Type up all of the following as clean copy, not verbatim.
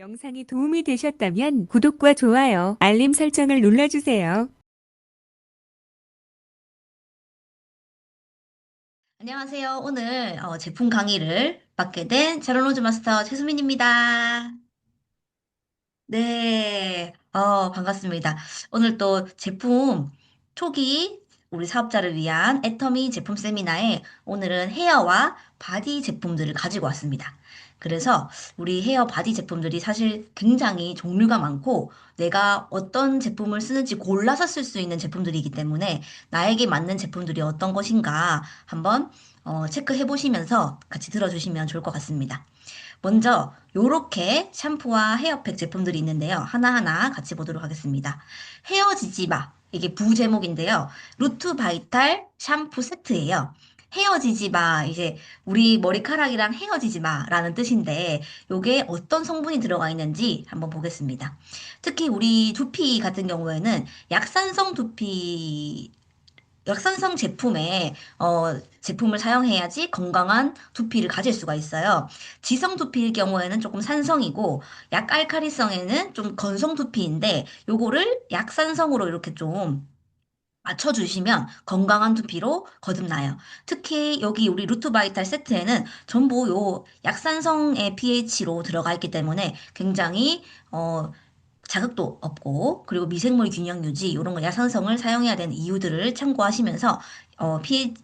영상이 도움이 되셨다면 구독과 좋아요, 알림 설정을 눌러주세요. 안녕하세요. 오늘 제품 강의를 맡게 된 샤론로즈 마스터 최수민입니다. 네, 반갑습니다. 오늘 또 제품 초기 우리 사업자를 위한 애터미 제품 세미나에 오늘은 헤어와 바디 제품들을 가지고 왔습니다. 그래서 우리 헤어 바디 제품들이 사실 굉장히 종류가 많고 내가 어떤 제품을 쓰는지 골라서 쓸 수 있는 제품들이기 때문에 나에게 맞는 제품들이 어떤 것인가 한번 체크해 보시면서 같이 들어주시면 좋을 것 같습니다. 먼저 요렇게 샴푸와 헤어팩 제품들이 있는데요. 하나하나 같이 보도록 하겠습니다. 헤어 지지바 이게 부제목인데요. 루트 바이탈 샴푸 세트예요. 헤어 지지바 이제 우리 머리카락이랑 헤어지지마라는 뜻인데 요게 어떤 성분이 들어가 있는지 한번 보겠습니다. 특히 우리 두피 같은 경우에는 약산성 두피 역산성 제품에 제품을 사용해야지 건강한 두피를 가질 수가 있어요. 지성 두피일 경우에는 조금 산성이고 약알칼리성에는 좀 건성 두피인데 요거를 약산성으로 이렇게 좀 맞춰주시면 건강한 두피로 거듭나요. 특히 여기 우리 루트 바이탈 세트에는 전부 요 약산성의 pH로 들어가 있기 때문에 굉장히 자극도 없고 그리고 미생물 균형 유지 이런 거 약산성을 사용해야 되는 이유들을 참고하시면서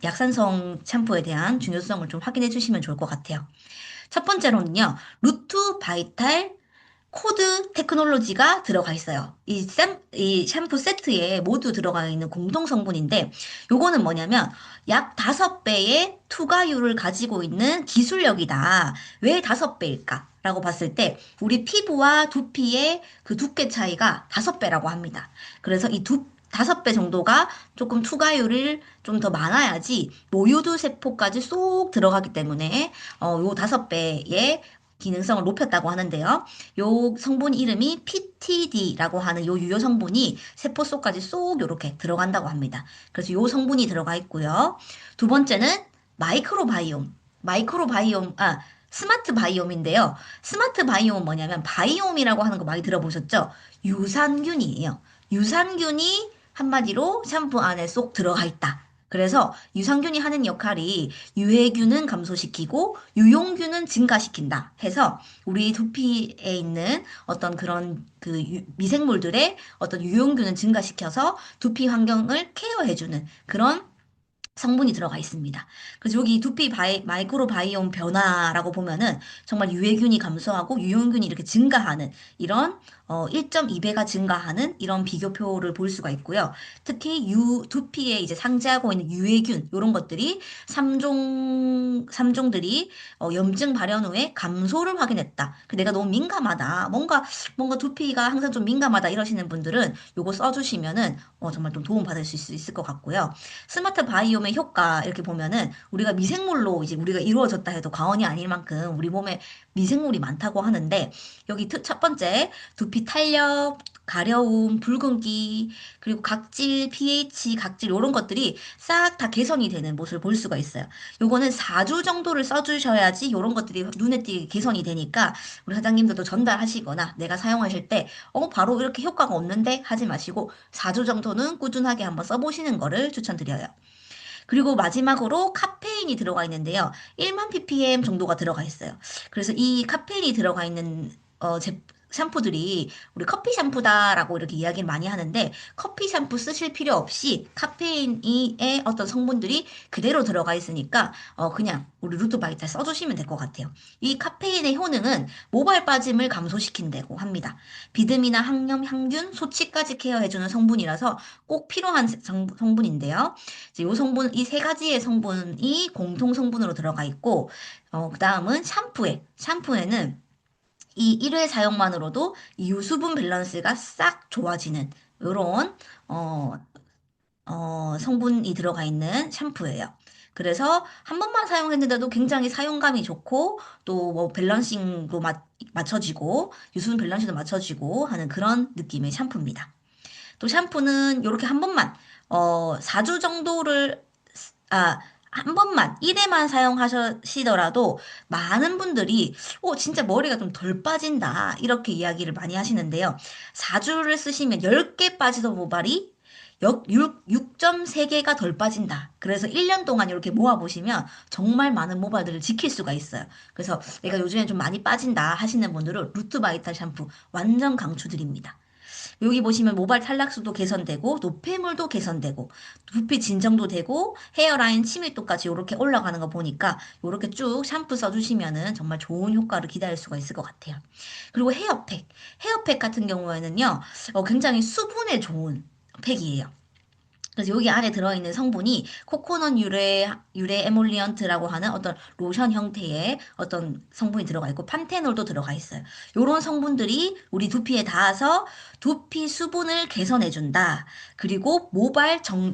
약산성 샴푸에 대한 중요성을 좀 확인해 주시면 좋을 것 같아요. 첫 번째로는요. 루트 바이탈 코드 테크놀로지가 들어가 있어요. 이 샴푸 세트에 모두 들어가 있는 공동 성분인데, 요거는 뭐냐면, 약 5배의 투과율을 가지고 있는 기술력이다. 왜 5배일까? 라고 봤을 때, 우리 피부와 두피의 그 두께 차이가 5배라고 합니다. 그래서 이 5배 정도가 조금 투과율을 좀 더 많아야지 모유두 세포까지 쏙 들어가기 때문에 요 5배의 기능성을 높였다고 하는데요. 요 성분 이름이 PTD라고 하는 요 유효 성분이 세포 속까지 쏙 요렇게 들어간다고 합니다. 그래서 요 성분이 들어가 있고요. 두 번째는 마이크로바이옴. 스마트 바이옴인데요. 스마트 바이옴은 뭐냐면 바이옴이라고 하는 거 많이 들어보셨죠? 유산균이에요. 유산균이 한마디로 샴푸 안에 쏙 들어가 있다. 그래서 유산균이 하는 역할이 유해균은 감소시키고 유용균은 증가시킨다 해서 우리 두피에 있는 어떤 그런 그 미생물들의 어떤 유용균을 증가시켜서 두피 환경을 케어해주는 그런 성분이 들어가 있습니다. 그래서 여기 마이크로 바이옴 변화라고 보면은 정말 유해균이 감소하고 유용균이 이렇게 증가하는 이런 1.2배가 증가하는 이런 비교표를 볼 수가 있고요. 특히 두피에 이제 상재하고 있는 유해균 이런 것들이 3종들이 염증 발현 후에 감소를 확인했다. 내가 너무 민감하다. 뭔가 두피가 항상 좀 민감하다 이러시는 분들은 요거 써주시면은 정말 좀 도움 받을 수 있을 것 같고요. 스마트 바이옴의 효과 이렇게 보면은 우리가 미생물로 이제 우리가 이루어졌다 해도 과언이 아닐 만큼 우리 몸에 미생물이 많다고 하는데 여기 첫 번째 두피 탄력, 가려움, 붉은기, 그리고 각질, pH, 각질 이런 것들이 싹 다 개선이 되는 모습을 볼 수가 있어요. 요거는 4주 정도를 써주셔야지 이런 것들이 눈에 띄게 개선이 되니까 우리 사장님들도 전달하시거나 내가 사용하실 때 바로 이렇게 효과가 없는데 하지 마시고 4주 정도는 꾸준하게 한번 써보시는 거를 추천드려요. 그리고 마지막으로 카페인이 들어가 있는데요. 1만 ppm 정도가 들어가 있어요. 그래서 이 카페인이 들어가 있는 샴푸들이 우리 커피 샴푸다라고 이렇게 이야기를 많이 하는데 커피 샴푸 쓰실 필요 없이 카페인의 어떤 성분들이 그대로 들어가 있으니까 그냥 우리 루트바이탈 써주시면 될 것 같아요. 이 카페인의 효능은 모발 빠짐을 감소시킨다고 합니다. 비듬이나 항염, 향균, 소치까지 케어해주는 성분이라서 꼭 필요한 성분인데요. 이제 요 성분, 이 세 가지의 성분이 공통 성분으로 들어가 있고, 그 다음은 샴푸에는 이 1회 사용만으로도 이 유수분 밸런스가 싹 좋아지는 요런, 어, 성분이 들어가 있는 샴푸예요. 그래서 한 번만 사용했는데도 굉장히 사용감이 좋고, 또 뭐 밸런싱도 맞춰지고, 유수분 밸런싱도 맞춰지고 하는 그런 느낌의 샴푸입니다. 또 샴푸는 이렇게 한 번만 4주 정도를 아 한 번만, 1회만 사용하시더라도 많은 분들이, 진짜 머리가 좀 덜 빠진다. 이렇게 이야기를 많이 하시는데요. 4주를 쓰시면 10개 빠지던 모발이 6.3개가 덜 빠진다. 그래서 1년 동안 이렇게 모아보시면 정말 많은 모발들을 지킬 수가 있어요. 그래서 내가 요즘에 좀 많이 빠진다 하시는 분들은 루트 바이탈 샴푸 완전 강추드립니다. 여기 보시면 모발 탈락수도 개선되고 노폐물도 개선되고 두피 진정도 되고 헤어라인 치밀도까지 이렇게 올라가는 거 보니까 이렇게 쭉 샴푸 써주시면은 정말 좋은 효과를 기대할 수가 있을 것 같아요. 그리고 헤어팩. 헤어팩 같은 경우에는요, 굉장히 수분에 좋은 팩이에요. 그래서 여기 안에 들어있는 성분이 코코넛 유래 에몰리언트라고 하는 어떤 로션 형태의 어떤 성분이 들어가 있고 판테놀도 들어가 있어요. 이런 성분들이 우리 두피에 닿아서 두피 수분을 개선해준다. 그리고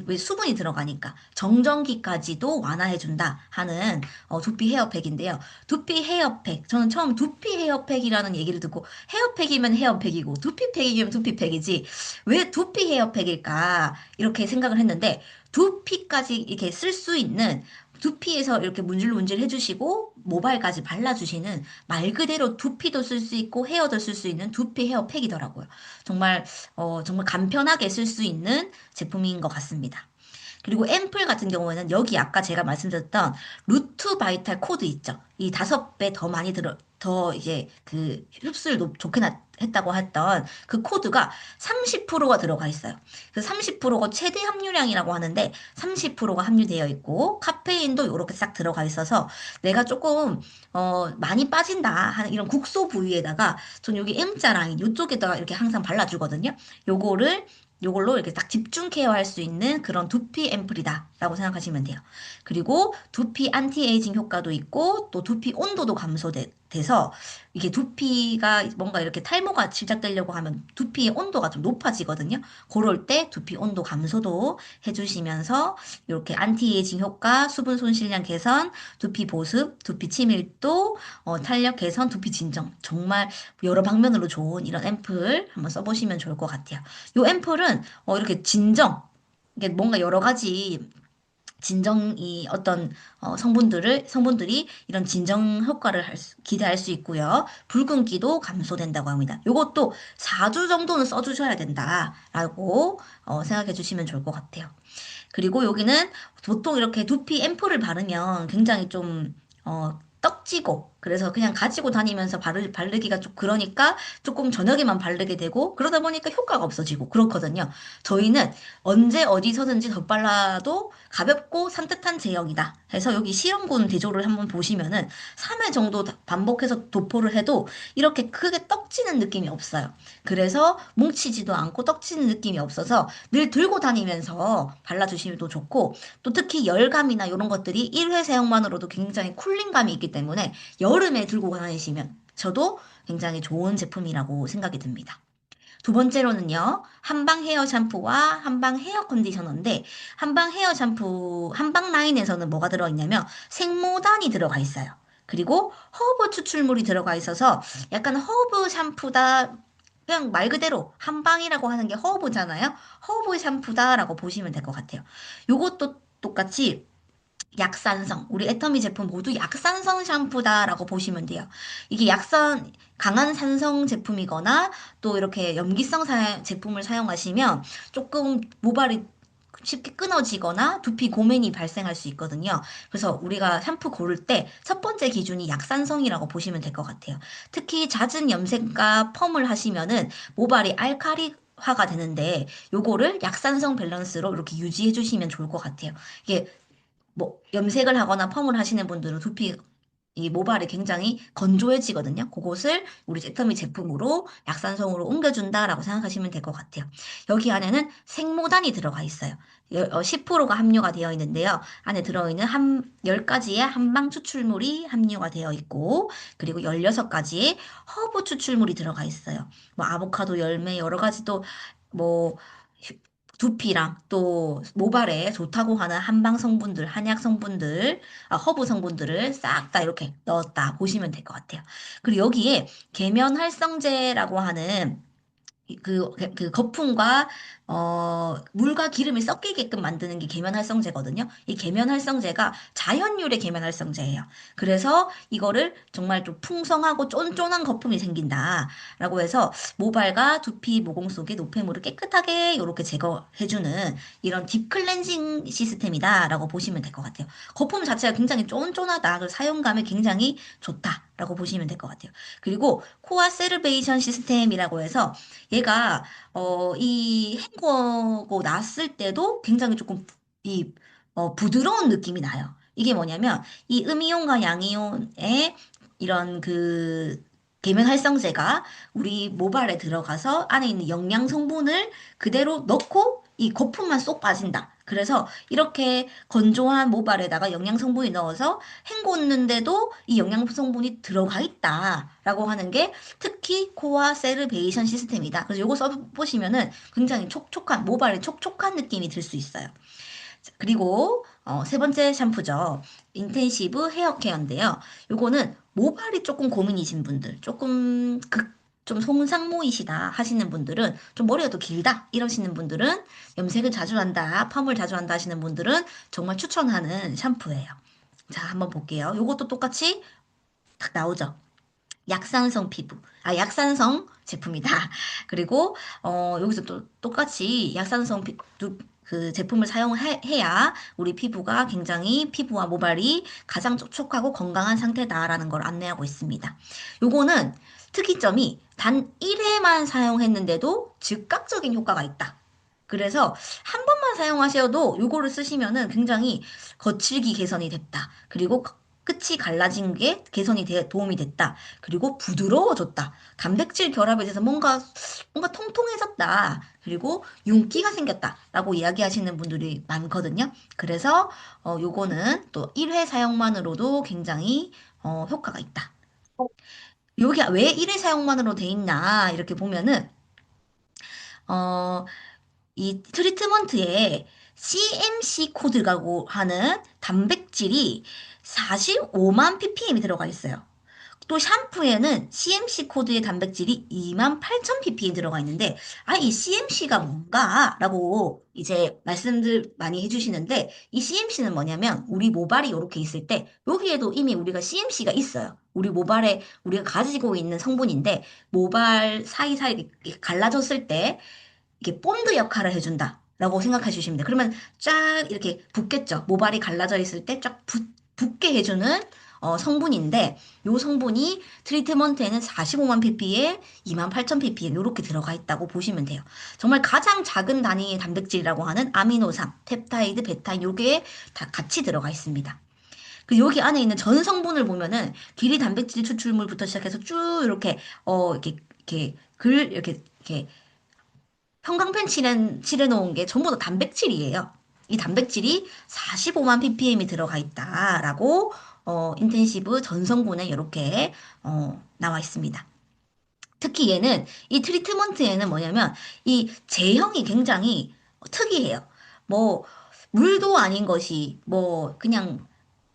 왜 수분이 들어가니까 정전기까지도 완화해준다 하는 두피 헤어팩인데요. 두피 헤어팩. 저는 처음 두피 헤어팩이라는 얘기를 듣고 헤어팩이면 헤어팩이고 두피팩이면 두피팩이지 왜 두피 헤어팩일까? 이렇게 생각을 했는데 두피까지 이렇게 쓸 수 있는 두피에서 이렇게 문질문질 해주시고 모발까지 발라주시는 말 그대로 두피도 쓸 수 있고 헤어도 쓸 수 있는 두피 헤어팩이더라고요. 정말 정말 간편하게 쓸 수 있는 제품인 것 같습니다. 그리고 앰플 같은 경우에는 여기 아까 제가 말씀드렸던 루트 바이탈 코드 있죠. 이 5배 더 많이 더 이제 그 흡수를 좋게 했다고 했던 그 코드가 30%가 들어가 있어요. 그 30%가 최대 함유량이라고 하는데 30%가 함유되어 있고 카페인도 이렇게 싹 들어가 있어서 내가 조금 많이 빠진다 하는 이런 국소 부위에다가 전 여기 M자 라인 이쪽에다가 이렇게 항상 발라주거든요. 요걸로 이렇게 딱 집중 케어할 수 있는 그런 두피 앰플이다라고 생각하시면 돼요. 그리고 두피 안티에이징 효과도 있고 또 두피 온도도 감소돼서 이게 두피가 뭔가 이렇게 탈모가 시작되려고 하면 두피의 온도가 좀 높아지거든요. 그럴 때 두피 온도 감소도 해주시면서 이렇게 안티에이징 효과, 수분 손실량 개선, 두피 보습, 두피 치밀도, 탄력 개선, 두피 진정 정말 여러 방면으로 좋은 이런 앰플 한번 써보시면 좋을 것 같아요. 요 앰플은 이렇게 이게 뭔가 여러 가지 진정이 어떤 성분들이 이런 진정 효과를 기대할 수 있고요. 붉은기도 감소된다고 합니다. 요것도 4주 정도는 써주셔야 된다라고 생각해 주시면 좋을 것 같아요. 그리고 여기는 보통 이렇게 두피 앰플을 바르면 굉장히 좀, 떡지고, 그래서 그냥 가지고 다니면서 바르기가 좀 그러니까 조금 저녁에만 바르게 되고, 그러다 보니까 효과가 없어지고, 그렇거든요. 저희는 언제 어디서든지 덧발라도 가볍고 산뜻한 제형이다. 해서 여기 실험군 대조를 한번 보시면은 3회 정도 반복해서 도포를 해도 이렇게 크게 떡지는 느낌이 없어요. 그래서 뭉치지도 않고 떡지는 느낌이 없어서 늘 들고 다니면서 발라주시면 또 좋고 또 특히 열감이나 이런 것들이 1회 사용만으로도 굉장히 쿨링감이 있기 때문에 여름에 들고 다니시면 저도 굉장히 좋은 제품이라고 생각이 듭니다. 두 번째로는요, 한방 헤어 샴푸와 한방 헤어 컨디셔너인데, 한방 헤어 샴푸, 한방 라인에서는 뭐가 들어있냐면 생모단이 들어가 있어요. 그리고 허브 추출물이 들어가 있어서 약간 허브 샴푸다, 그냥 말 그대로 한방이라고 하는 게 허브잖아요. 허브 샴푸다라고 보시면 될 것 같아요. 요것도 똑같이 약산성, 우리 애터미 제품 모두 약산성 샴푸다라고 보시면 돼요. 이게 강한 산성 제품이거나 또 이렇게 염기성 제품을 사용하시면 조금 모발이 쉽게 끊어지거나 두피 고민이 발생할 수 있거든요. 그래서 우리가 샴푸 고를 때 첫 번째 기준이 약산성이라고 보시면 될 것 같아요. 특히 잦은 염색과 펌을 하시면은 모발이 알칼리화가 되는데 요거를 약산성 밸런스로 이렇게 유지해 주시면 좋을 것 같아요. 이게 뭐 염색을 하거나 펌을 하시는 분들은 두피 이 모발이 굉장히 건조해지거든요. 그것을 우리 제터미 제품으로 약산성으로 옮겨준다라고 생각하시면 될 것 같아요. 여기 안에는 생모단이 들어가 있어요. 10%가 함유가 되어 있는데요. 안에 들어있는 10가지의 한방 추출물이 함유가 되어 있고, 그리고 16가지의 허브 추출물이 들어가 있어요. 뭐 아보카도 열매, 여러 가지 또, 뭐, 두피랑 또 모발에 좋다고 하는 한방 성분들, 한약 성분들, 허브 성분들을 싹 다 이렇게 넣었다 보시면 될 것 같아요. 그리고 여기에 계면 활성제라고 하는 그 거품과 물과 기름이 섞이게끔 만드는 게 계면활성제거든요. 이 계면활성제가 자연유래 계면활성제예요. 그래서 이거를 정말 좀 풍성하고 쫀쫀한 거품이 생긴다라고 해서 모발과 두피, 모공 속의 노폐물을 깨끗하게 이렇게 제거해주는 이런 딥클렌징 시스템이다라고 보시면 될 것 같아요. 거품 자체가 굉장히 쫀쫀하다. 그래서 사용감이 굉장히 좋다라고 보시면 될 것 같아요. 그리고 코어 세르베이션 시스템이라고 해서 얘가 이 헹구고 났을 때도 굉장히 조금 이 부드러운 느낌이 나요. 이게 뭐냐면 이 음이온과 양이온의 이런 그 계면 활성제가 우리 모발에 들어가서 안에 있는 영양 성분을 그대로 넣고 이 거품만 쏙 빠진다. 그래서 이렇게 건조한 모발에다가 영양 성분이 넣어서 헹궜는데도 이 영양 성분이 들어가 있다라고 하는 게 특히 코어 세르베이션 시스템이다. 그래서 요거 써보시면은 굉장히 촉촉한, 모발에 촉촉한 느낌이 들 수 있어요. 그리고 세 번째 샴푸죠. 인텐시브 헤어 케어인데요. 요거는 모발이 조금 고민이신 분들, 좀 송상모이시다 하시는 분들은, 좀 머리가 또 길다 이러시는 분들은, 염색을 자주 한다, 펌을 자주 한다 하시는 분들은 정말 추천하는 샴푸예요. 자, 한번 볼게요. 요것도 똑같이 딱 나오죠. 약산성 피부, 약산성 제품이다. 그리고, 여기서 또 똑같이 그 제품을 사용해야 우리 피부가 굉장히 피부와 모발이 가장 촉촉하고 건강한 상태다라는 걸 안내하고 있습니다. 요거는 특이점이 단 1회만 사용했는데도 즉각적인 효과가 있다. 그래서 한 번만 사용하셔도 요거를 쓰시면은 굉장히 거칠기 개선이 됐다. 그리고 끝이 갈라진 게 도움이 됐다. 그리고 부드러워졌다. 단백질 결합에 대해서 뭔가 통통해졌다. 그리고 윤기가 생겼다라고 이야기하시는 분들이 많거든요. 그래서 요거는 또 1회 사용만으로도 굉장히 효과가 있다. 여기 왜 1회 사용만으로 돼 있나 이렇게 보면은 어, 이 트리트먼트에 CMC 코드라고 하는 단백질이 45만 ppm이 들어가 있어요. 또 샴푸에는 CMC 코드의 단백질이 2만 8천 ppm 들어가 있는데, 이 CMC가 뭔가? 라고 이제 말씀들 많이 해주시는데, 이 CMC는 뭐냐면, 우리 모발이 이렇게 있을 때, 여기에도 이미 우리가 CMC가 있어요. 우리 모발에 우리가 가지고 있는 성분인데, 모발 사이사이 이렇게 갈라졌을 때, 이게 본드 역할을 해준다. 라고 생각해 주시면 돼요. 그러면 쫙 이렇게 붓겠죠. 모발이 갈라져 있을 때 쫙 붓게 해주는 성분인데, 요 성분이 트리트먼트에는 45만 pp에 2만 8천 ppm 이렇게 들어가 있다고 보시면 돼요. 정말 가장 작은 단위의 단백질이라고 하는 아미노산, 펩타이드, 베타인 요게 다 같이 들어가 있습니다. 그 여기 안에 있는 전 성분을 보면은 길이 단백질 추출물부터 시작해서 쭉 이렇게 이렇게 형광펜 칠해 놓은 게 전부 다 단백질이에요. 이 단백질이 45만 ppm이 들어가 있다라고 인텐시브 전성분에 이렇게 나와 있습니다. 특히 이 트리트먼트에는 뭐냐면 이 제형이 굉장히 특이해요. 뭐 물도 아닌 것이 뭐 그냥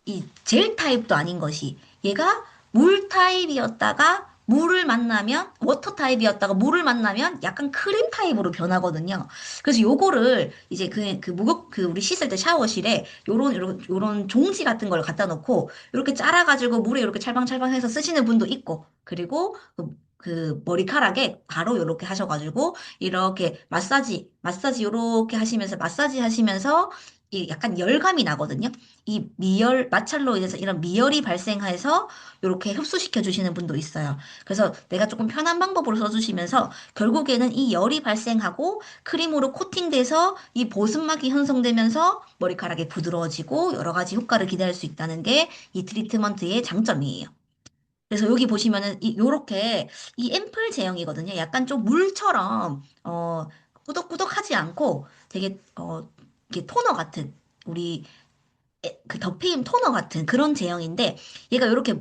이 젤 타입도 아닌 것이 얘가 물 타입이었다가 물을 만나면 워터 타입이었다가 물을 만나면 약간 크림 타입으로 변하거든요. 그래서 요거를 이제 우리 씻을 때 샤워실에 요런 종지 같은 걸 갖다 놓고 이렇게 짜라가지고 물에 이렇게 찰방찰방해서 쓰시는 분도 있고 그리고 그 머리카락에 바로 이렇게 하셔가지고 이렇게 마사지 요렇게 하시면서 마사지 하시면서 이 약간 열감이 나거든요. 이 마찰로 인해서 이런 미열이 발생해서 이렇게 흡수시켜 주시는 분도 있어요. 그래서 내가 조금 편한 방법으로 써주시면서 결국에는 이 열이 발생하고 크림으로 코팅돼서 이 보습막이 형성되면서 머리카락이 부드러워지고 여러 가지 효과를 기대할 수 있다는 게 이 트리트먼트의 장점이에요. 그래서 여기 보시면은 요렇게 이 앰플 제형이거든요. 약간 좀 물처럼 꾸덕꾸덕하지 않고 되게 이게 토너 같은 우리 그 더피임 토너 같은 그런 제형인데 얘가 이렇게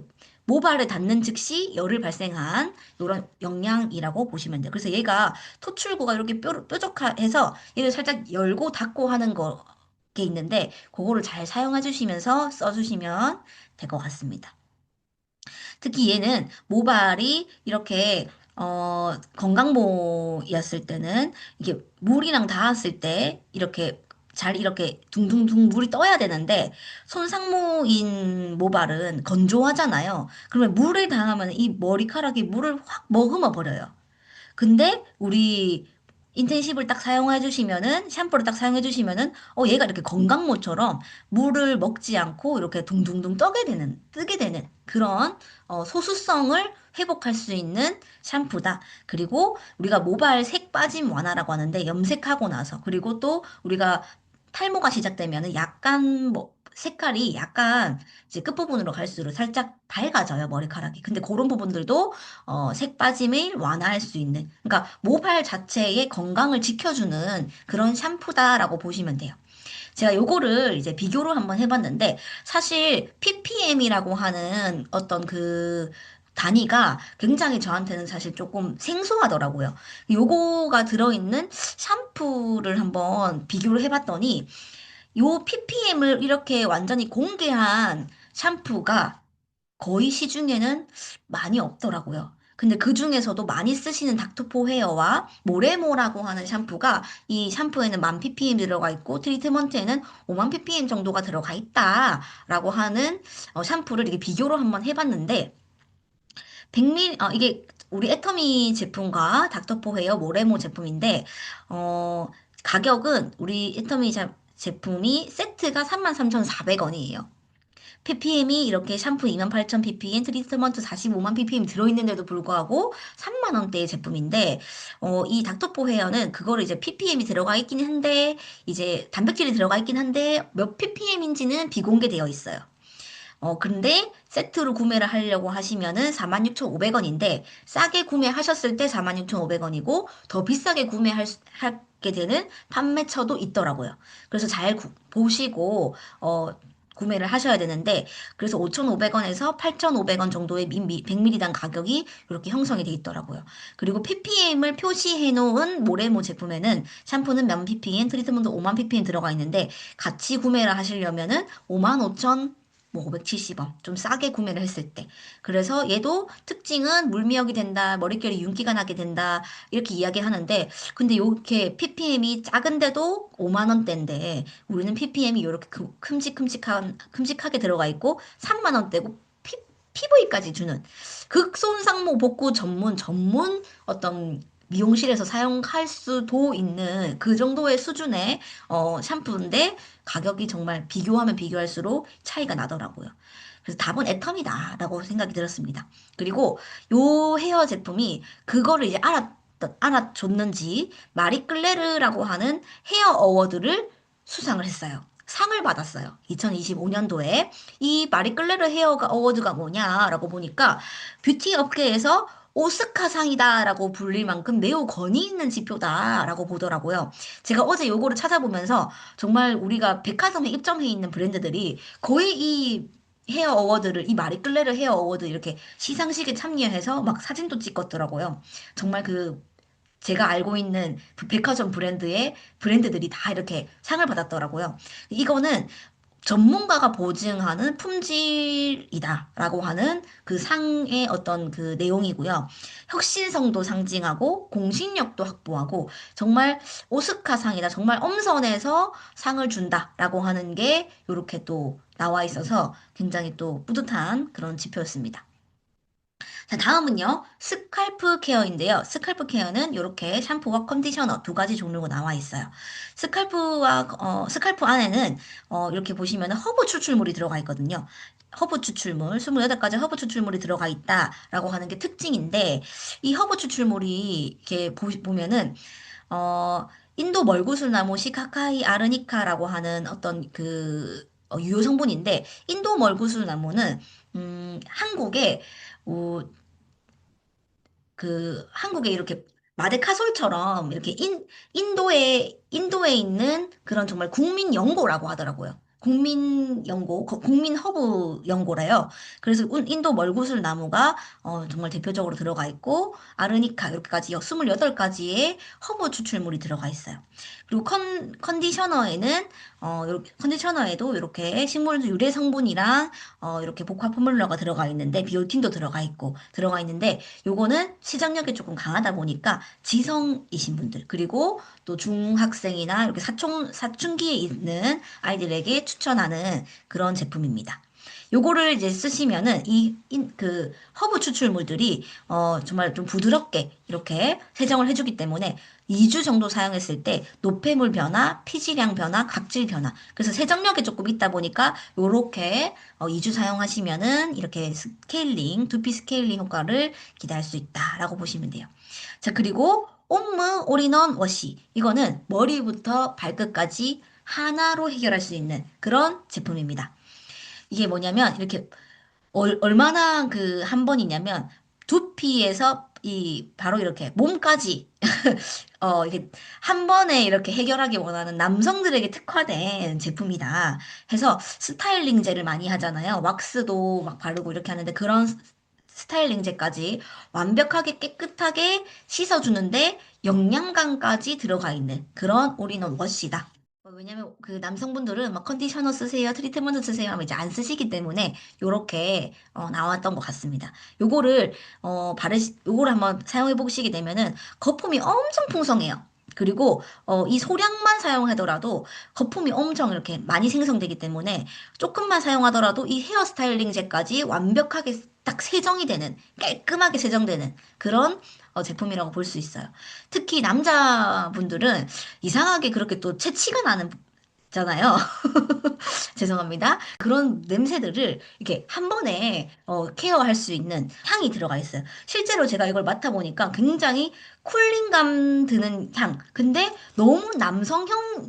모발에 닿는 즉시 열을 발생한 이런 영양이라고 보시면 돼요. 그래서 얘가 토출구가 이렇게 뾰족해서 얘를 살짝 열고 닫고 하는 게 있는데 그거를 잘 사용해 주시면서 써주시면 될 것 같습니다. 특히 얘는 모발이 이렇게 건강모였을 때는 이게 물이랑 닿았을 때 이렇게 잘 이렇게 둥둥둥 물이 떠야 되는데 손상모인 모발은 건조하잖아요. 그러면 물에 닿으면 이 머리카락이 물을 확 머금어 버려요. 근데 우리 인텐시브를 딱 사용해 주시면은 샴푸를 딱 사용해 주시면은 얘가 이렇게 건강모처럼 물을 먹지 않고 이렇게 둥둥둥 뜨게 되는 그런 소수성을 회복할 수 있는 샴푸다. 그리고 우리가 모발 색 빠짐 완화라고 하는데 염색하고 나서 그리고 또 우리가 탈모가 시작되면은 약간 뭐 색깔이 약간 이제 끝부분으로 갈수록 살짝 밝아져요, 머리카락이. 근데 그런 부분들도 색 빠짐을 완화할 수 있는, 그러니까 모발 자체의 건강을 지켜주는 그런 샴푸다라고 보시면 돼요. 제가 요거를 이제 비교를 한번 해봤는데, 사실 ppm이라고 하는 어떤 그 단위가 굉장히 저한테는 사실 조금 생소하더라고요. 요거가 들어있는 샴푸를 한번 비교를 해봤더니, 요 ppm을 이렇게 완전히 공개한 샴푸가 거의 시중에는 많이 없더라고요. 근데 그 중에서도 많이 쓰시는 닥터포 헤어와 모레모라고 하는 샴푸가 이 샴푸에는 1000ppm 들어가 있고 트리트먼트에는 5000ppm 정도가 들어가 있다라고 하는 샴푸를 이렇게 비교를 한번 해봤는데 100ml 이게 우리 애터미 제품과 닥터포 헤어 모레모 제품인데 어 가격은 우리 애터미 제품이 세트가 33,400원이에요. ppm이 이렇게 샴푸 28,000 ppm, 트리트먼트 45만 ppm 들어있는데도 불구하고 3만 원대의 제품인데, 이 닥터포 헤어는 그거를 이제 ppm이 들어가 있긴 한데, 이제 단백질이 들어가 있긴 한데, 몇 ppm인지는 비공개되어 있어요. 근데 세트로 구매를 하려고 하시면은 46,500원인데, 싸게 구매하셨을 때 46,500원이고, 더 비싸게 하게 되는 판매처도 있더라고요. 그래서 잘 보시고, 구매를 하셔야 되는데, 그래서 5,500원에서 8,500원 정도의 100ml당 가격이 이렇게 형성이 돼 있더라고요. 그리고 ppm을 표시해 놓은 모레모 제품에는 샴푸는 몇 ppm, 트리트먼트 5만 ppm 들어가 있는데, 같이 구매를 하시려면은 55,000 뭐 570원. 좀 싸게 구매를 했을 때. 그래서 얘도 특징은 물미역이 된다, 머릿결이 윤기가 나게 된다, 이렇게 이야기하는데, 근데 이렇게 ppm이 작은데도 5만 원대인데, 우리는 ppm이 이렇게 큼직하게 들어가 있고, 3만 원대고, PV까지 주는 극손상모 복구 전문 어떤 미용실에서 사용할 수도 있는 그 정도의 수준의 샴푸인데 가격이 정말 비교하면 비교할수록 차이가 나더라고요. 그래서 답은 애텀이다라고 생각이 들었습니다. 그리고 요 헤어 제품이 그거를 이제 알아줬는지 마리끌레르라고 하는 헤어 어워드를 수상을 했어요. 상을 받았어요. 2025년도에. 이 마리끌레르 헤어가 어워드가 뭐냐라고 보니까 뷰티 업계에서 오스카상이다라고 불릴 만큼 매우 권위 있는 지표다라고 보더라고요. 제가 어제 요거를 찾아보면서 정말 우리가 백화점에 입점해 있는 브랜드들이 거의 이 헤어 어워드를, 이 마리끌레르 헤어 어워드 이렇게 시상식에 참여해서 막 사진도 찍었더라고요. 정말 그 제가 알고 있는 백화점 브랜드의 브랜드들이 다 이렇게 상을 받았더라고요. 이거는 전문가가 보증하는 품질이다라고 하는 그 상의 어떤 그 내용이고요. 혁신성도 상징하고 공신력도 확보하고 정말 오스카상이다. 정말 엄선해서 상을 준다라고 하는 게 이렇게 또 나와 있어서 굉장히 또 뿌듯한 그런 지표였습니다. 자, 다음은요. 스칼프 케어인데요. 스칼프 케어는 이렇게 샴푸와 컨디셔너 두 가지 종류가 나와 있어요. 스칼프 안에는 이렇게 보시면 허브 추출물이 들어가 있거든요. 허브 추출물, 28가지 허브 추출물이 들어가 있다라고 하는 게 특징인데, 이 허브 추출물이 이렇게 보면은, 인도 멀구슬나무 시카카이 아르니카라고 하는 어떤 그 유효 성분인데, 인도 멀구슬나무는, 한국에, 어, 한국에 이렇게 마데카솔처럼 이렇게 인도에 있는 그런 정말 국민 연고라고 하더라고요. 국민 허브 연고래요. 그래서 인도 멀구슬 나무가 정말 대표적으로 들어가 있고 아르니카 이렇게까지 28가지의 허브 추출물이 들어가 있어요. 그리고 컨디셔너에도 이렇게 식물 유래 성분이랑 이렇게 복합 포뮬러가 들어가 있는데 비오틴도 들어가 있는데 요거는 시장력이 조금 강하다 보니까 지성이신 분들 그리고 또 중학생이나 이렇게 사춘기에 있는 아이들에게 추천하는 그런 제품입니다. 요거를 이제 쓰시면은 그 허브 추출물들이 정말 좀 부드럽게 이렇게 세정을 해주기 때문에 2주 정도 사용했을 때 노폐물 변화, 피지량 변화, 각질 변화. 그래서 세정력이 조금 있다 보니까 요렇게 2주 사용하시면은 이렇게 두피 스케일링 효과를 기대할 수 있다라고 보시면 돼요. 자, 그리고 옴므 올인원 워시. 이거는 머리부터 발끝까지 하나로 해결할 수 있는 그런 제품입니다. 이게 뭐냐면 이렇게 얼마나 그 한 번이냐면 두피에서 바로 이렇게 몸까지 이게 한 번에 이렇게 해결하기 원하는 남성들에게 특화된 제품이다. 해서 스타일링제를 많이 하잖아요. 왁스도 막 바르고 이렇게 하는데 그런 스타일링제까지 완벽하게 깨끗하게 씻어주는데 영양간까지 들어가 있는 그런 올인원 워시다. 왜냐면 그 남성분들은 막 컨디셔너 쓰세요, 트리트먼트 쓰세요 하면 이제 안 쓰시기 때문에 요렇게 나왔던 것 같습니다. 요거를 한번 사용해 보시게 되면은 거품이 엄청 풍성해요. 그리고 이 소량만 사용하더라도 거품이 엄청 이렇게 많이 생성되기 때문에 조금만 사용하더라도 이 헤어 스타일링제까지 완벽하게 딱 세정이 되는 깔끔하게 세정되는 그런 제품이라고 볼 수 있어요. 특히 남자분들은 이상하게 그렇게 또 체취가 나는 잖아요. 죄송합니다. 그런 냄새들을 이렇게 한 번에 케어할 수 있는 향이 들어가 있어요. 실제로 제가 이걸 맡아보니까 굉장히 쿨링감 드는 향. 근데 너무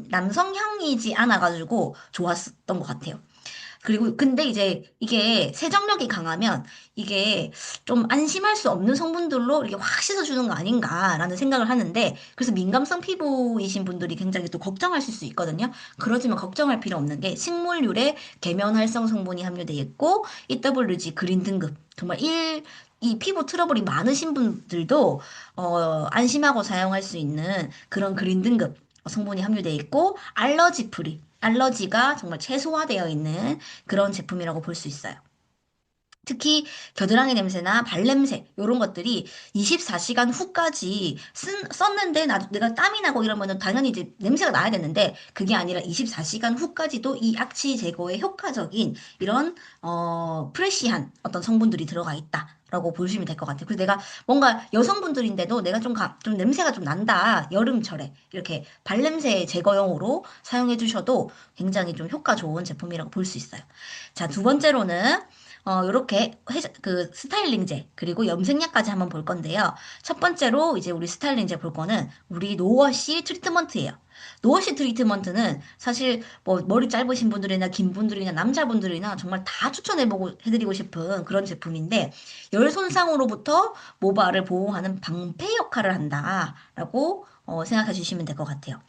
남성향이지 않아가지고 좋았던 것 같아요. 그리고 근데 이제 이게 세정력이 강하면 이게 좀 안심할 수 없는 성분들로 이렇게 확 씻어주는 거 아닌가라는 생각을 하는데 그래서 민감성 피부이신 분들이 굉장히 또 걱정하실 수 있거든요. 그러지만 걱정할 필요 없는 게 식물유래 계면활성 성분이 함유되어 있고 EWG 그린 등급 정말 이 피부 트러블이 많으신 분들도 안심하고 사용할 수 있는 그런 그린 등급 성분이 함유되어 있고 알러지 프리 알러지가 정말 최소화되어 있는 그런 제품이라고 볼 수 있어요. 특히 겨드랑이 냄새나 발냄새 이런 것들이 24시간 후까지 썼는데 내가 땀이 나고 이러면은 당연히 이제 냄새가 나야 되는데 그게 아니라 24시간 후까지도 이 악취 제거에 효과적인 이런 프레시한 어떤 성분들이 들어가 있다. 라고 보시면 될 것 같아요. 그래서 내가 뭔가 여성분들인데도 내가 좀 냄새가 좀 난다. 여름철에 이렇게 발냄새 제거용으로 사용해 주셔도 굉장히 좀 효과 좋은 제품이라고 볼 수 있어요. 자, 두 번째로는 요렇게 그 스타일링제 그리고 염색약까지 한번 볼 건데요. 첫 번째로 이제 우리 스타일링제 볼 거는 우리 노워시 트리트먼트예요. 노워시 트리트먼트는 사실 뭐 머리 짧으신 분들이나 긴 분들이나 남자분들이나 정말 다 추천해보고 해드리고 싶은 그런 제품인데 열 손상으로부터 모발을 보호하는 방패 역할을 한다라고 생각해 주시면 될 것 같아요.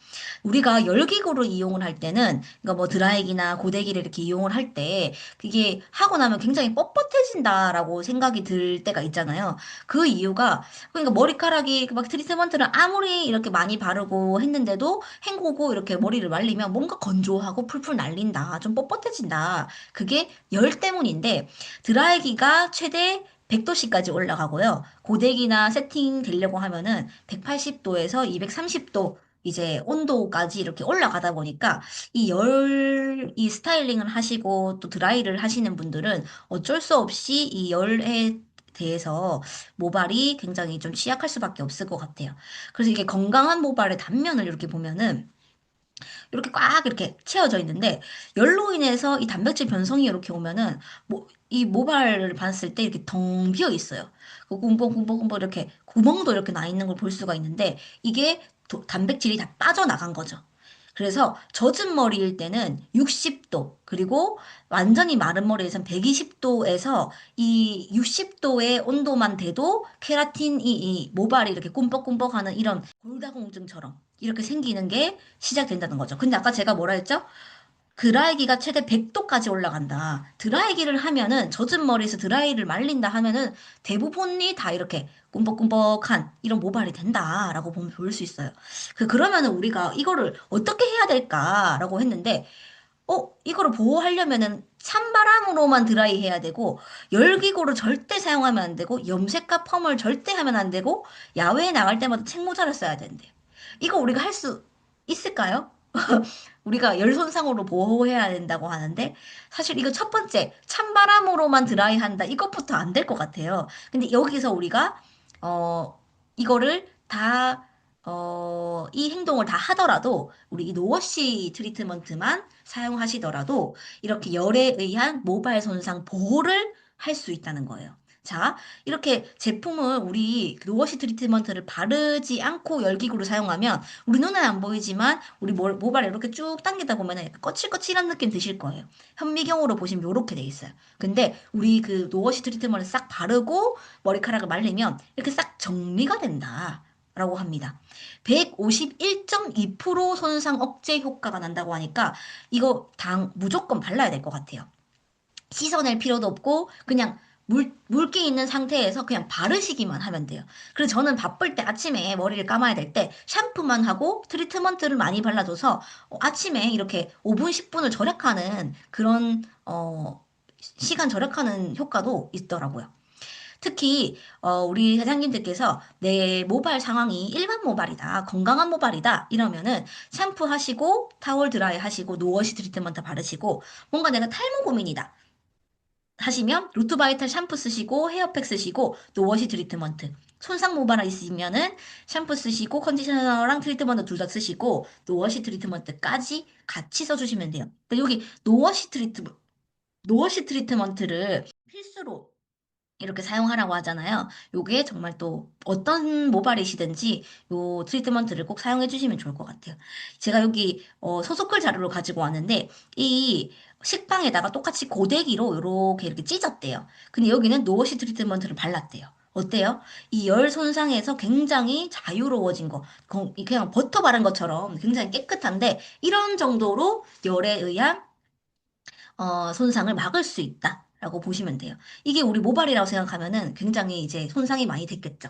우리가 열기구를 이용을 할 때는 그러니까 뭐 드라이기나 고데기를 이렇게 이용을 할 때 그게 하고 나면 굉장히 뻣뻣해진다라고 생각이 들 때가 있잖아요. 그 이유가 그러니까 머리카락이 막 트리트먼트를 아무리 이렇게 많이 바르고 했는데도 헹구고 이렇게 머리를 말리면 뭔가 건조하고 풀풀 날린다. 좀 뻣뻣해진다. 그게 열 때문인데 드라이기가 최대 100도씨까지 올라가고요. 고데기나 세팅 되려고 하면은 180도에서 230도 이제 온도까지 이렇게 올라가다 보니까 이 스타일링을 하시고 또 드라이를 하시는 분들은 어쩔 수 없이 이 열에 대해서 모발이 굉장히 좀 취약할 수밖에 없을 것 같아요. 그래서 이게 건강한 모발의 단면을 이렇게 보면은 이렇게 꽉 이렇게 채워져 있는데 열로 인해서 이 단백질 변성이 이렇게 오면은 이 모발을 봤을 때 이렇게 덩 비어 있어요. 그 꿈벅꿈벅꿈벅 이렇게 구멍도 이렇게 나 있는 걸 볼 수가 있는데 이게 단백질이 다 빠져나간 거죠. 그래서 젖은 머리일 때는 60도, 그리고 완전히 마른 머리에서는 120도에서 이 60도의 온도만 돼도 케라틴 이 모발이 이렇게 꿈뻑꿈뻑하는 이런 골다공증처럼 이렇게 생기는 게 시작된다는 거죠. 근데 아까 제가 뭐라 했죠? 드라이기가 최대 100도까지 올라간다. 드라이기를 하면은 젖은 머리에서 드라이를 말린다 하면은 대부분이 다 이렇게 꿈벅꿈벅한 이런 모발이 된다라고 보면 볼 수 있어요. 그러면은 우리가 이거를 어떻게 해야 될까라고 했는데 이거를 보호하려면은 찬바람으로만 드라이 해야 되고, 열기구를 절대 사용하면 안 되고, 염색과 펌을 절대 하면 안 되고, 야외에 나갈 때마다 책모자를 써야 된대요. 이거 우리가 할 수 있을까요? 우리가 열 손상으로 보호해야 된다고 하는데, 사실 이거 첫 번째, 찬바람으로만 드라이 한다. 이것부터 안 될 것 같아요. 근데 여기서 우리가, 이거를 다, 이 행동을 다 하더라도, 우리 이 노워시 트리트먼트만 사용하시더라도, 이렇게 열에 의한 모발 손상 보호를 할 수 있다는 거예요. 자, 이렇게 제품을 우리 노워시 트리트먼트를 바르지 않고 열기구를 사용하면 우리 눈에는 안 보이지만 우리 모발에 이렇게 쭉 당기다 보면은 약간 거칠거칠한 느낌 드실 거예요. 현미경으로 보시면 이렇게 돼 있어요. 근데 우리 그 노워시 트리트먼트를 싹 바르고 머리카락을 말리면 이렇게 싹 정리가 된다. 라고 합니다. 151.2% 손상 억제 효과가 난다고 하니까 이거 무조건 발라야 될 것 같아요. 씻어낼 필요도 없고 그냥 물기 있는 상태에서 그냥 바르시기만 하면 돼요. 그래서 저는 바쁠 때 아침에 머리를 감아야 될 때 샴푸만 하고 트리트먼트를 많이 발라줘서 아침에 이렇게 5분, 10분을 절약하는 그런 시간 절약하는 효과도 있더라고요. 특히 우리 사장님들께서 내 모발 상황이 일반 모발이다, 건강한 모발이다 이러면은 샴푸하시고 타월 드라이 하시고 노워시 트리트먼트 바르시고 뭔가 내가 탈모 고민이다. 하시면 루트 바이탈 샴푸 쓰시고 헤어팩 쓰시고 또 워시 트리트먼트 손상 모발 있으면은 샴푸 쓰시고 컨디셔너랑 트리트먼트 둘 다 쓰시고 또 워시 트리트먼트까지 같이 써주시면 돼요. 근데 여기 노워시 트리트먼트를 필수로 이렇게 사용하라고 하잖아요. 요게 정말 또 어떤 모발이시든지 요 트리트먼트를 꼭 사용해 주시면 좋을 것 같아요. 제가 여기 소속글 자료를 가지고 왔는데 이 식빵에다가 똑같이 고데기로 이렇게 찢었대요. 근데 여기는 노워시 트리트먼트를 발랐대요. 어때요? 이 열 손상에서 굉장히 자유로워진 거, 그냥 버터 바른 것처럼 굉장히 깨끗한데 이런 정도로 열에 의한 손상을 막을 수 있다라고 보시면 돼요. 이게 우리 모발이라고 생각하면은 굉장히 이제 손상이 많이 됐겠죠.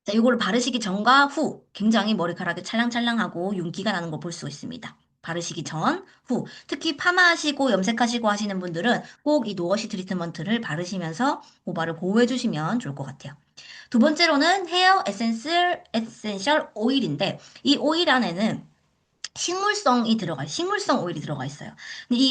자, 이거를 바르시기 전과 후 굉장히 머리카락이 찰랑찰랑하고 윤기가 나는 걸 볼 수 있습니다. 바르시기 전, 후. 특히 파마하시고 염색하시고 하시는 분들은 꼭 이 노워시 트리트먼트를 바르시면서 모발을 보호해 주시면 좋을 것 같아요. 두 번째로는 헤어 에센셜 오일인데 이 오일 안에는 식물성 오일이 들어가 있어요. 근데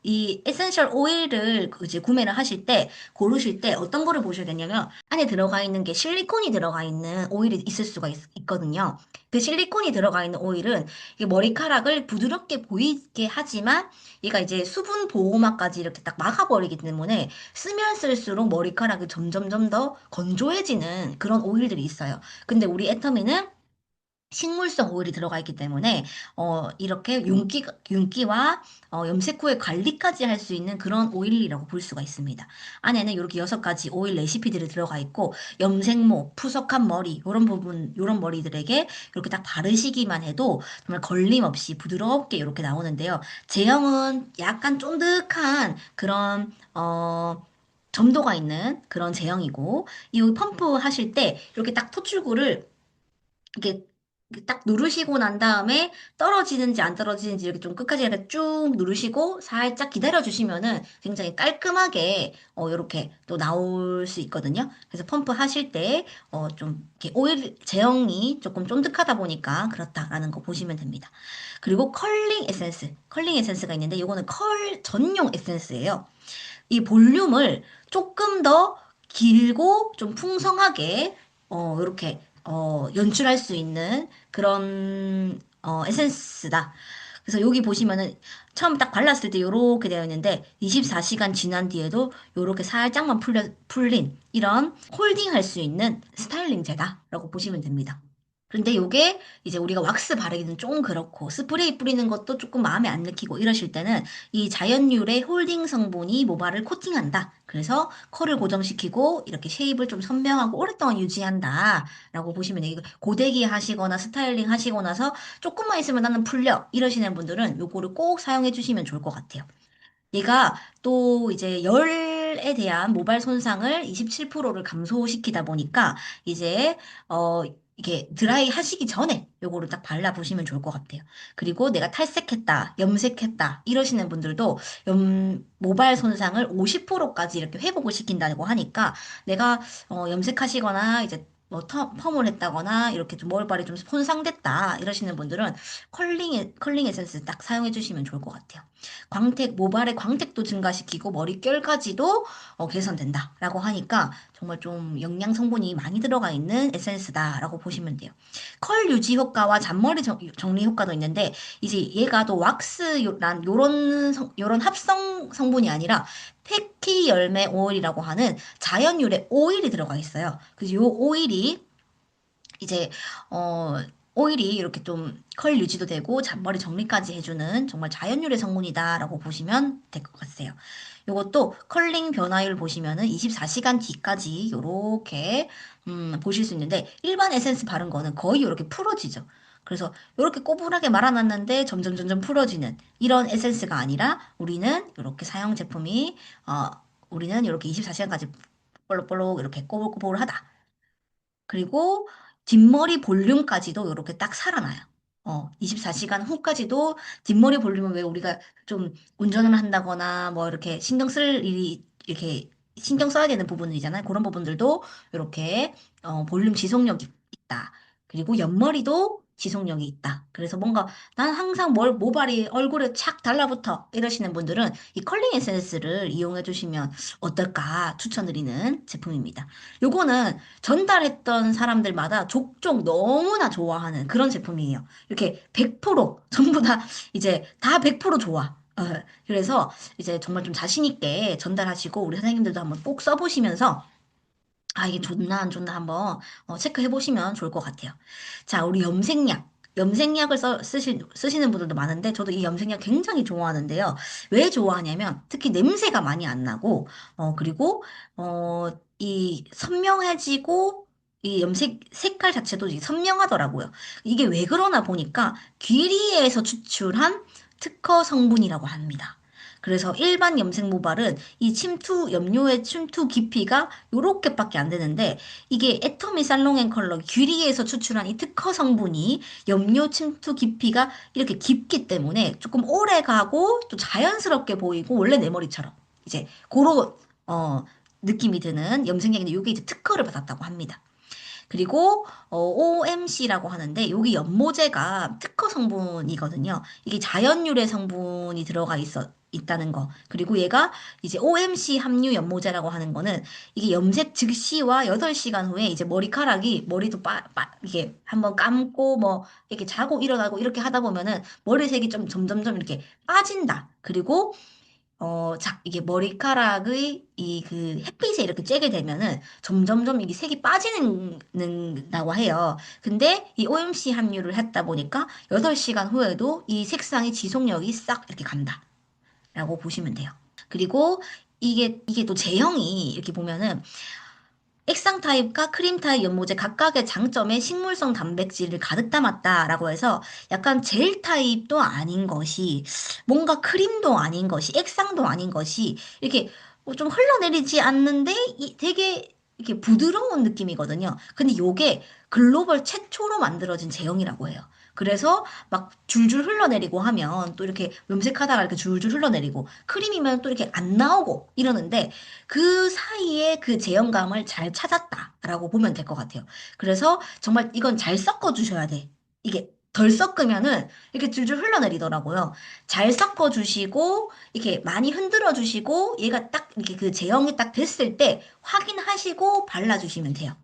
이 에센셜 오일을 이제 구매를 하실 때, 고르실 때 어떤 거를 보셔야 되냐면, 안에 들어가 있는 게 실리콘이 들어가 있는 오일이 있을 수가 있거든요. 그 실리콘이 들어가 있는 오일은 이게 머리카락을 부드럽게 보이게 하지만, 얘가 이제 수분 보호막까지 이렇게 딱 막아버리기 때문에, 쓰면 쓸수록 머리카락이 점점점 더 건조해지는 그런 오일들이 있어요. 근데 우리 애터미는 식물성 오일이 들어가 있기 때문에 이렇게 윤기와 염색 후에 관리까지 할 수 있는 그런 오일이라고 볼 수가 있습니다. 안에는 이렇게 6가지 오일 레시피들이 들어가 있고 염색모, 푸석한 머리 이런 부분 이런 머리들에게 이렇게 딱 바르시기만 해도 정말 걸림없이 부드럽게 이렇게 나오는데요. 제형은 약간 쫀득한 그런 점도가 있는 그런 제형이고 이 펌프 하실 때 이렇게 딱 토출구를 이렇게 딱 누르시고 난 다음에 떨어지는지 안 떨어지는지 이렇게 좀 끝까지 이렇게 쭉 누르시고 살짝 기다려 주시면은 굉장히 깔끔하게 이렇게 또 나올 수 있거든요. 그래서 펌프 하실 때 좀 이렇게 오일 제형이 조금 쫀득하다 보니까 그렇다라는 거 보시면 됩니다. 그리고 컬링 에센스가 있는데 이거는 컬 전용 에센스예요. 이 볼륨을 조금 더 길고 좀 풍성하게 이렇게 연출할 수 있는 그런 에센스다. 그래서 여기 보시면은 처음 딱 발랐을 때 이렇게 되어 있는데 24시간 지난 뒤에도 이렇게 살짝만 풀린 이런 홀딩할 수 있는 스타일링 제다라고 보시면 됩니다. 그런데 요게 이제 우리가 왁스 바르기는 좀 그렇고 스프레이 뿌리는 것도 조금 마음에 안 느끼고 이러실 때는 이 자연유래 홀딩 성분이 모발을 코팅한다. 그래서 컬을 고정시키고 이렇게 쉐입을 좀 선명하고 오랫동안 유지한다. 라고 보시면 돼요. 이거 고데기 하시거나 스타일링 하시고 나서 조금만 있으면 나는 풀려. 이러시는 분들은 요거를 꼭 사용해 주시면 좋을 것 같아요. 얘가 또 이제 열에 대한 모발 손상을 27%를 감소시키다 보니까 이제 어 이게 드라이 하시기 전에 요거를 딱 발라보시면 좋을 것 같아요. 그리고 내가 탈색했다, 염색했다 이러시는 분들도 모발 손상을 50%까지 이렇게 회복을 시킨다고 하니까 내가 염색하시거나 이제 뭐 펌을 했다거나 이렇게 좀 모발이 좀 손상됐다 이러시는 분들은 컬링 에센스 딱 사용해 주시면 좋을 것 같아요. 모발의 광택도 증가시키고 머릿결까지도 개선된다라고 하니까 정말 좀 영양 성분이 많이 들어가 있는 에센스다라고 보시면 돼요. 컬 유지 효과와 잔머리 정리 효과도 있는데 이제 얘가 또 왁스란 요런 합성 성분이 아니라 패키 열매 오일이라고 하는 자연 유래 오일이 들어가 있어요. 그래서 요 오일이 이제 어 오일이 이렇게 좀 컬 유지도 되고 잔머리 정리까지 해주는 정말 자연유래 성분이다라고 보시면 될 것 같아요. 요것도 컬링 변화율 보시면은 24시간 뒤까지 요렇게 보실 수 있는데 일반 에센스 바른 거는 거의 이렇게 풀어지죠. 그래서 이렇게 꼬불하게 말아놨는데 점점 풀어지는 이런 에센스가 아니라 어 우리는 이렇게 24시간까지 볼록볼록 이렇게 꼬불꼬불하다. 그리고 뒷머리 볼륨까지도 이렇게 딱 살아나요. 24시간 후까지도 뒷머리 볼륨은 왜 우리가 좀 운전을 한다거나 뭐 이렇게 신경 쓸 일이 이렇게 신경 써야 되는 부분이잖아요. 그런 부분들도 이렇게 볼륨 지속력이 있다. 그리고 옆머리도 지속력이 있다. 그래서 뭔가 난 항상 모발이 얼굴에 착 달라붙어 이러시는 분들은 이 컬링 에센스를 이용해 주시면 어떨까 추천드리는 제품입니다. 요거는 전달했던 사람들마다 족족 너무나 좋아하는 그런 제품이에요. 이렇게 100% 전부 다 이제 다 100% 좋아. 그래서 이제 정말 좀 자신 있게 전달하시고 우리 선생님들도 한번 꼭 써보시면서 아, 이게 좋나 안 좋나 한번 체크해 보시면 좋을 것 같아요. 자, 우리 염색약. 염색약을 쓰시는 분들도 많은데, 저도 이 염색약 굉장히 좋아하는데요. 왜 좋아하냐면, 특히 냄새가 많이 안 나고, 그리고, 이 선명해지고, 이 염색 색깔 자체도 이게 선명하더라고요. 이게 왜 그러나 보니까, 귀리에서 추출한 특허 성분이라고 합니다. 그래서 일반 염색 모발은 이 염료의 침투 깊이가 요렇게밖에 안 되는데 이게 애터미 살롱 앤 컬러 규리에서 추출한 이 특허 성분이 염료 침투 깊이가 이렇게 깊기 때문에 조금 오래 가고 또 자연스럽게 보이고 원래 내 머리처럼 이제 그런 어 느낌이 드는 염색약인데 이게 이제 특허를 받았다고 합니다. 그리고 OMC라고 하는데 여기 연모제가 특허 성분이거든요. 이게 자연유래 성분이 있다는 거. 그리고 얘가 이제 OMC 함유 연모제라고 하는 거는 이게 염색 즉시와 8시간 후에 이제 머리도 이게 한번 감고 뭐 이렇게 자고 일어나고 이렇게 하다 보면은 머리색이 좀 점점점 이렇게 빠진다. 그리고 이게 머리카락의 이 그 햇빛에 이렇게 쬐게 되면은 점점점 이게 색이 빠지는다고 해요. 근데 이 OMC 함유를 했다 보니까 8시간 후에도 이 색상의 지속력이 싹 이렇게 간다라고 보시면 돼요. 그리고 이게 또 제형이 이렇게 보면은 액상 타입과 크림 타입 연모제 각각의 장점에 식물성 단백질을 가득 담았다라고 해서 약간 젤 타입도 아닌 것이 뭔가 크림도 아닌 것이 액상도 아닌 것이 이렇게 좀 흘러내리지 않는데 되게 이렇게 부드러운 느낌이거든요. 근데 요게 글로벌 최초로 만들어진 제형이라고 해요. 그래서 막 줄줄 흘러내리고 하면 또 이렇게 염색하다가 이렇게 줄줄 흘러내리고 크림이면 또 이렇게 안 나오고 이러는데 그 사이에 그 제형감을 잘 찾았다라고 보면 될 것 같아요. 그래서 정말 이건 잘 섞어 주셔야 돼. 이게 덜 섞으면은 이렇게 줄줄 흘러내리더라고요. 잘 섞어 주시고 이렇게 많이 흔들어 주시고 얘가 딱 이렇게 그 제형이 딱 됐을 때 확인하시고 발라 주시면 돼요.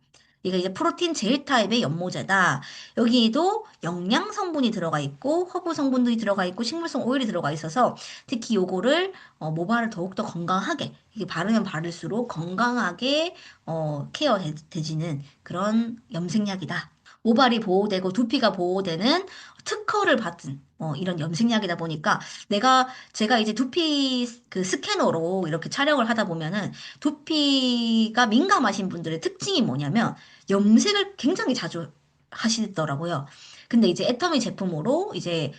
이게 이제 프로틴 젤 타입의 연모제다. 여기에도 영양 성분이 들어가 있고 허브 성분들이 들어가 있고 식물성 오일이 들어가 있어서 특히 요거를 모발을 더욱더 건강하게 이게 바르면 바를수록 건강하게 되지는 그런 염색약이다. 모발이 보호되고 두피가 보호되는 특허를 받은 이런 염색약이다 보니까 제가 이제 두피 그 스캐너로 이렇게 촬영을 하다 보면은 두피가 민감하신 분들의 특징이 뭐냐면 염색을 굉장히 자주 하시더라고요. 근데 이제 애터미 제품으로 이제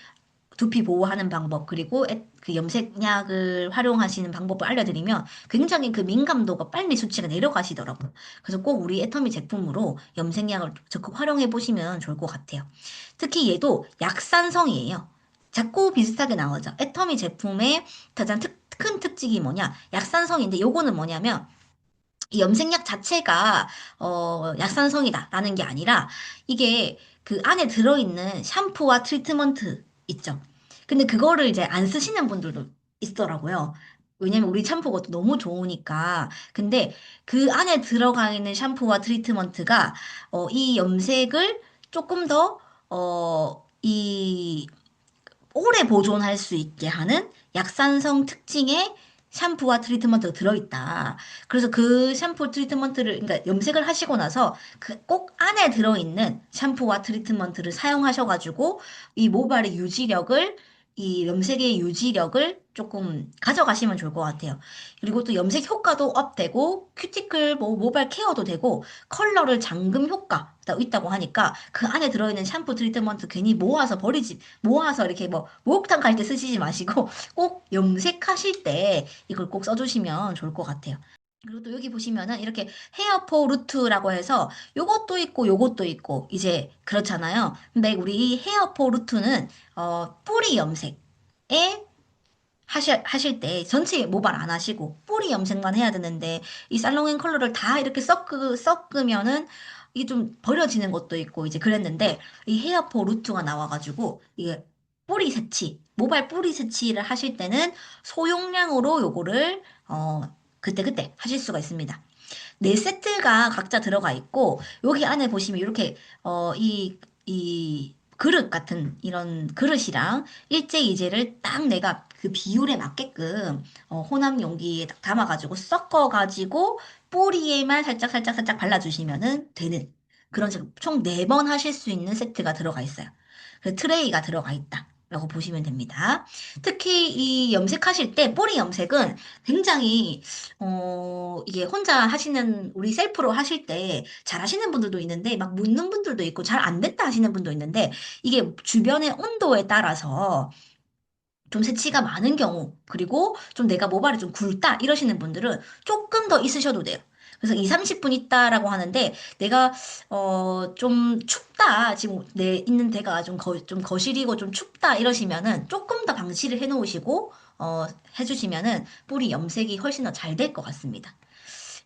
두피 보호하는 방법, 그리고 그 염색약을 활용하시는 방법을 알려드리면 굉장히 그 민감도가 빨리 수치가 내려가시더라고요. 그래서 꼭 우리 애터미 제품으로 염색약을 적극 활용해 보시면 좋을 것 같아요. 특히 얘도 약산성이에요. 자꾸 비슷하게 나오죠. 애터미 제품의 가장 큰 특징이 뭐냐? 약산성인데 요거는 뭐냐면 이 염색약 자체가 약산성이다라는 게 아니라 이게 그 안에 들어있는 샴푸와 트리트먼트 있죠. 근데 그거를 이제 안 쓰시는 분들도 있더라고요. 왜냐면 우리 샴푸가 또 너무 좋으니까. 근데 그 안에 들어가 있는 샴푸와 트리트먼트가 이 염색을 조금 더 오래 보존할 수 있게 하는 약산성 특징의 샴푸와 트리트먼트가 들어있다. 그래서 그 샴푸 트리트먼트를, 그러니까 염색을 하시고 나서 그 꼭 안에 들어있는 샴푸와 트리트먼트를 사용하셔가지고 이 모발의 유지력을, 이 염색의 유지력을 조금 가져가시면 좋을 것 같아요. 그리고 또 염색 효과도 업되고 큐티클 모발 케어도 되고 컬러를 잠금 효과가 있다고 하니까 그 안에 들어있는 샴푸 트리트먼트 괜히 모아서 이렇게 뭐 목욕탕 갈 때 쓰시지 마시고 꼭 염색하실 때 이걸 꼭 써주시면 좋을 것 같아요. 그리고 또 여기 보시면은 이렇게 헤어포 루트라고 해서 요것도 있고 요것도 있고 이제 그렇잖아요. 근데 우리 이 헤어포 루트는 뿌리 염색에 하실 때 전체 모발 안 하시고 뿌리 염색만 해야 되는데 이 살롱앤 컬러를 다 이렇게 섞으면은 이게 좀 버려지는 것도 있고 이제 그랬는데 이 헤어포 루트가 나와가지고 이게 모발 뿌리 세치를 하실 때는 소용량으로 요거를 그때그때 하실 수가 있습니다. 네 세트가 각자 들어가 있고 여기 안에 보시면 이렇게 이 그릇 같은 이런 그릇이랑 일제 이제를 딱 내가 그 비율에 맞게끔 혼합 용기에 딱 담아가지고 섞어가지고 뿌리에만 살짝 살짝 살짝 발라주시면은 되는 그런 식으로 총 4번 하실 수 있는 세트가 들어가 있어요. 그 트레이가 들어가 있다. 라고 보시면 됩니다. 특히 이 염색하실 때 뿌리 염색은 굉장히 이게 혼자 하시는, 우리 셀프로 하실 때 잘 하시는 분들도 있는데, 막 묻는 분들도 있고, 잘 안 됐다 하시는 분도 있는데, 이게 주변의 온도에 따라서 좀 세치가 많은 경우, 그리고 좀 내가 모발이 좀 굵다, 이러시는 분들은 조금 더 있으셔도 돼요. 그래서 2, 30분 있다라고 하는데, 내가, 좀 춥다, 지금 내 있는 데가 좀 거실이고 좀 춥다, 이러시면은 조금 더 방치를 해 놓으시고, 해주시면은 뿌리 염색이 훨씬 더 잘 될 것 같습니다.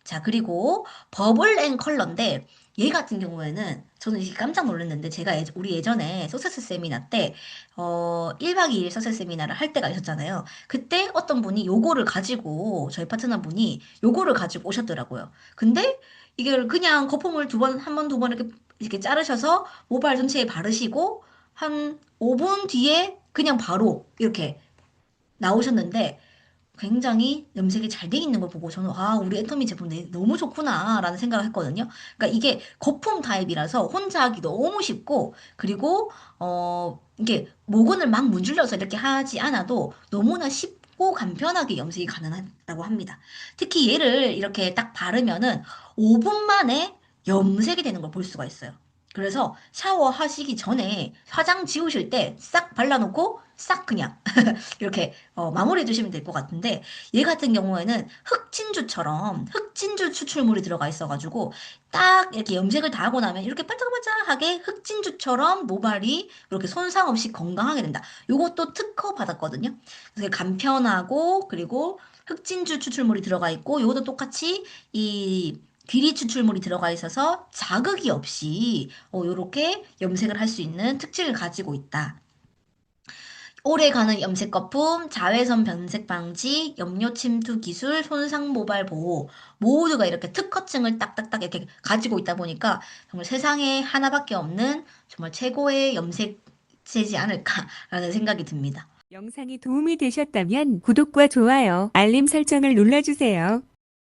자, 그리고 버블 앤 컬러인데 얘 같은 경우에는 저는 이게 깜짝 놀랐는데 제가 우리 예전에 석세스 세미나 때 1박 2일 석세스 세미나를 할 때가 있었잖아요. 그때 어떤 분이 요거를 가지고 저희 파트너분이 요거를 가지고 오셨더라고요. 근데 이걸 그냥 거품을 한 번, 두 번 이렇게 자르셔서 모발 전체에 바르시고 한 5분 뒤에 그냥 바로 이렇게 나오셨는데 굉장히 염색이 잘 돼 있는 걸 보고 저는 우리 애터미 제품 너무 좋구나라는 생각을 했거든요. 그러니까 이게 거품 타입이라서 혼자 하기 너무 쉽고 그리고 이게 모근을 막 문질러서 이렇게 하지 않아도 너무나 쉽고 간편하게 염색이 가능하다고 합니다. 특히 얘를 이렇게 딱 바르면은 5분 만에 염색이 되는 걸 볼 수가 있어요. 그래서 샤워하시기 전에 화장 지우실 때 싹 발라놓고 싹 그냥 이렇게 마무리해 주시면 될 것 같은데 얘 같은 경우에는 흑진주 추출물이 들어가 있어가지고 딱 이렇게 염색을 다 하고 나면 이렇게 반짝반짝하게 흑진주처럼 모발이 이렇게 손상 없이 건강하게 된다. 요것도 특허 받았거든요. 그래서 간편하고 그리고 흑진주 추출물이 들어가 있고 요것도 똑같이 이 귀리 추출물이 들어가 있어서 자극이 없이 요렇게 염색을 할 수 있는 특징을 가지고 있다. 오래가는 염색 거품, 자외선 변색 방지, 염료 침투 기술, 손상 모발 보호 모두가 이렇게 특허증을 딱딱딱 이렇게 가지고 있다 보니까 정말 세상에 하나밖에 없는 정말 최고의 염색제지 않을까라는 생각이 듭니다. 영상이 도움이 되셨다면 구독과 좋아요, 알림 설정을 눌러주세요.